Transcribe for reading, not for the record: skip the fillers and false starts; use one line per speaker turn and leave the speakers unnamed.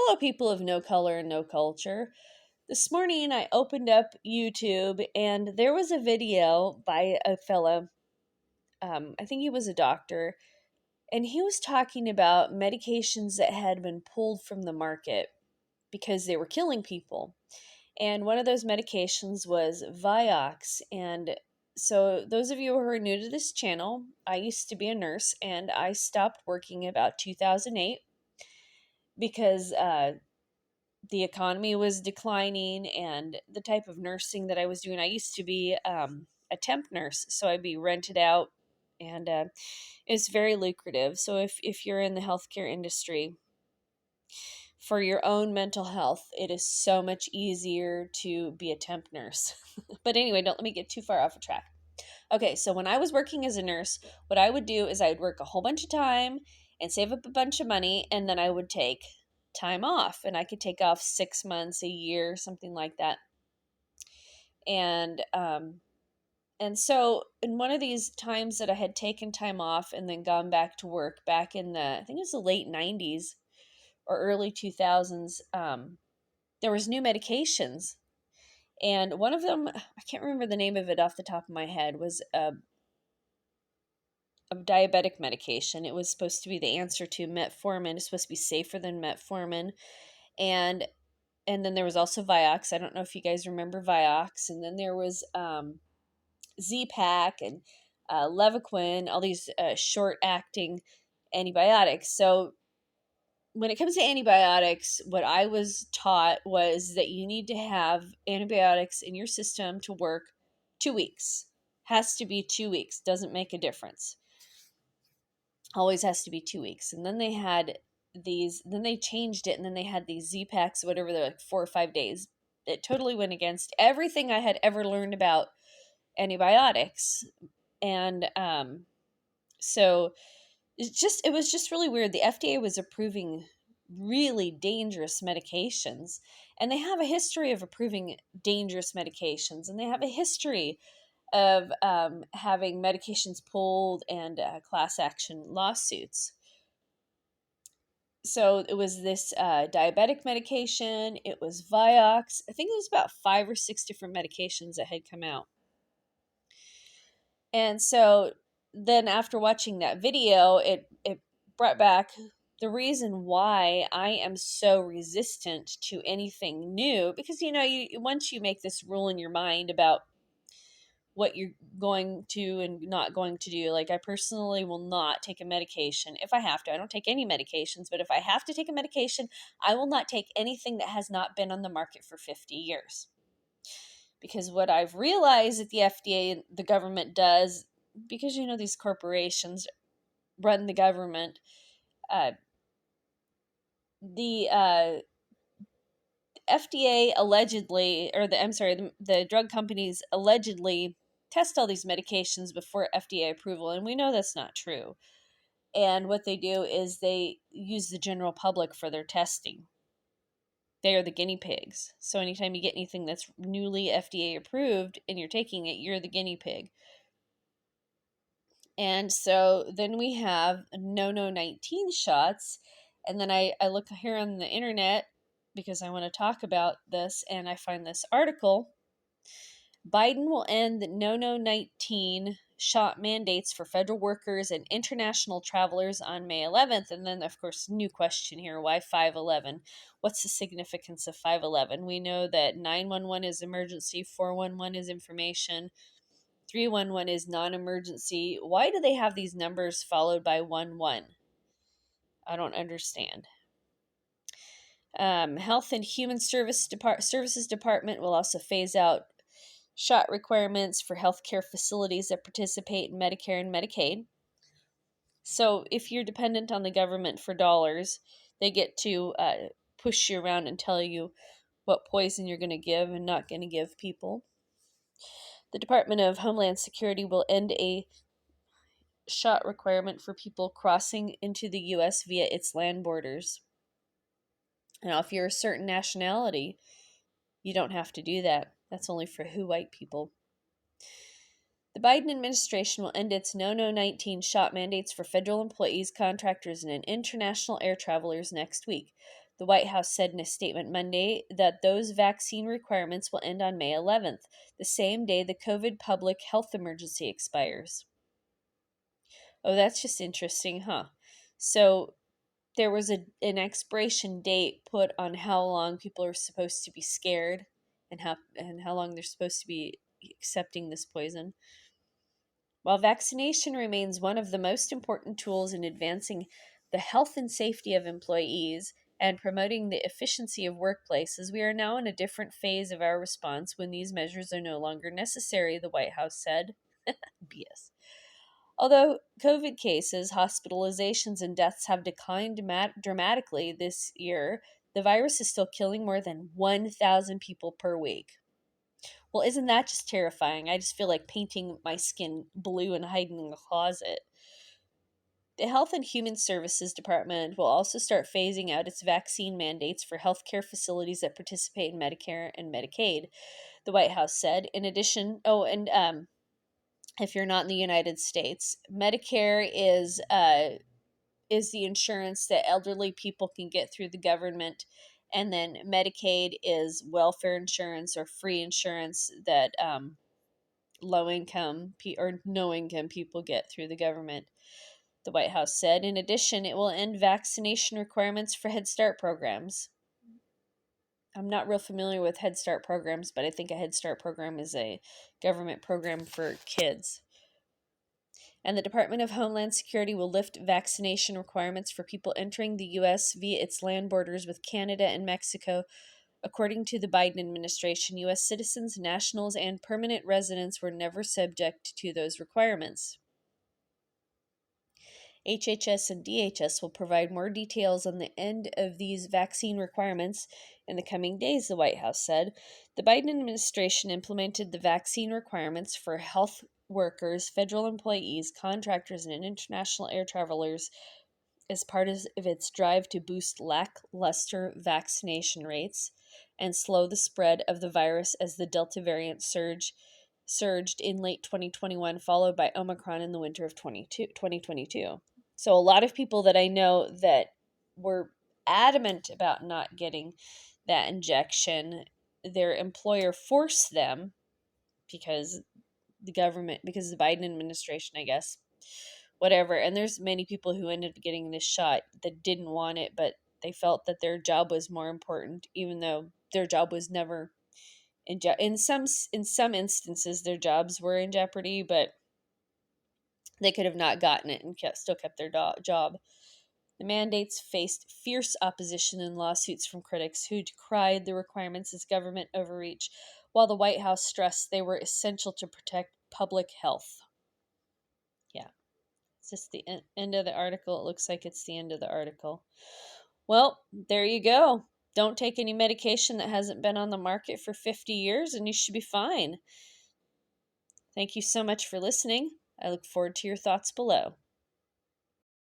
Hello, people of no color and no culture. This morning I opened up YouTube and there was a video by a fella, I think he was a doctor, and he was talking about medications that had been pulled from the market because they were killing people. And one of those medications was Vioxx. And so, those of you who are new to this channel, I used to be a nurse and I stopped working about 2008 because the economy was declining and the type of nursing that I was doing. I used to be a temp nurse, so I'd be rented out, and it's very lucrative. So if you're in the healthcare industry, for your own mental health, it is so much easier to be a temp nurse. But anyway, don't let me get too far off a track. Okay, so when I was working as a nurse, what I would do is I would work a whole bunch of time and save up a bunch of money, and then I would take time off, and I could take off 6 months, a year, something like that. And so in one of these times that I had taken time off and then gone back to work back in I think it was the late 90s or early 2000s, there was new medications. And one of them, I can't remember the name of it off the top of my head, was a diabetic medication. It was supposed to be the answer to metformin. It's supposed to be safer than metformin. And then there was also Vioxx. I don't know if you guys remember Vioxx. And then there was Z-Pak and Levaquin, all these short-acting antibiotics. So when it comes to antibiotics, what I was taught was that you need to have antibiotics in your system to work 2 weeks. Has to be 2 weeks. Doesn't make a difference. Always has to be 2 weeks. And then they had then they changed it, and then they had these Z-Paks, whatever, they're like 4 or 5 days. It totally went against everything I had ever learned about antibiotics. And so it was just really weird. The FDA was approving really dangerous medications, and they have a history of approving dangerous medications, and they have a history of having medications pulled and class action lawsuits. So it was this diabetic medication. It was Vioxx. I think it was about 5 or 6 different medications that had come out. And so then after watching that video, it brought back the reason why I am so resistant to anything new, because once you make this rule in your mind about what you're going to and not going to do, like I personally will not take a medication if I have to. I don't take any medications, but if I have to take a medication, I will not take anything that has not been on the market for 50 years. Because what I've realized that the FDA and the government does, because these corporations run the government, the FDA allegedly, or the drug companies allegedly test all these medications before FDA approval, and we know that's not true. And what they do is they use the general public for their testing. They are the guinea pigs. So anytime you get anything that's newly FDA approved and you're taking it, you're the guinea pig. And so then we have No-No-19 shots. And then I look here on the internet because I want to talk about this, and I find this article. Biden will end the No-No-19 shot mandates for federal workers and international travelers on May 11th. And then, of course, new question here, why 5/11? What's the significance of 5/11? We know that 911 is emergency, 411 is information, 311 is non-emergency. Why do they have these numbers followed by 11? I don't understand. Health and Human Services Department will also phase out shot requirements for healthcare facilities that participate in Medicare and Medicaid. So if you're dependent on the government for dollars, they get to push you around and tell you what poison you're going to give and not going to give people. The Department of Homeland Security will end a shot requirement for people crossing into the U.S. via its land borders. Now, if you're a certain nationality, you don't have to do that. That's only for white people. The Biden administration will end its No-No-19 shot mandates for federal employees, contractors, and international air travelers next week. The White House said in a statement Monday that those vaccine requirements will end on May 11th, the same day the COVID public health emergency expires. Oh, that's just interesting, huh? So there was an expiration date put on how long people are supposed to be scared and how long they're supposed to be accepting this poison. While vaccination remains one of the most important tools in advancing the health and safety of employees and promoting the efficiency of workplaces, we are now in a different phase of our response when these measures are no longer necessary, the White House said. BS. Although COVID cases, hospitalizations, and deaths have declined dramatically this year, the virus is still killing more than 1,000 people per week. Well, isn't that just terrifying? I just feel like painting my skin blue and hiding in the closet. The Health and Human Services Department will also start phasing out its vaccine mandates for healthcare facilities that participate in Medicare and Medicaid, the White House said. In addition, if you're not in the United States, Medicare is the insurance that elderly people can get through the government, and then Medicaid is welfare insurance or free insurance that low income or no income people get through the government, the White House said. In addition, it will end vaccination requirements for Head Start programs. I'm not real familiar with Head Start programs, but I think a Head Start program is a government program for kids. And the Department of Homeland Security will lift vaccination requirements for people entering the U.S. via its land borders with Canada and Mexico. According to the Biden administration, U.S. citizens, nationals, and permanent residents were never subject to those requirements. HHS and DHS will provide more details on the end of these vaccine requirements in the coming days, the White House said. The Biden administration implemented the vaccine requirements for health workers, federal employees, contractors, and international air travelers as part of its drive to boost lackluster vaccination rates and slow the spread of the virus as the Delta variant surged in late 2021, followed by Omicron in the winter of 2022. So a lot of people that I know that were adamant about not getting that injection, their employer forced them because the Biden administration, I guess, whatever. And there's many people who ended up getting this shot that didn't want it, but they felt that their job was more important, even though their job was never in some instances their jobs were in jeopardy, but they could have not gotten it and still kept their job. The mandates faced fierce opposition and lawsuits from critics who decried the requirements as government overreach, while the White House stressed they were essential to protect public health. Yeah, it's just the end of the article. It looks like it's the end of the article. Well, there you go. Don't take any medication that hasn't been on the market for 50 years and you should be fine. Thank you so much for listening. I look forward to your thoughts below.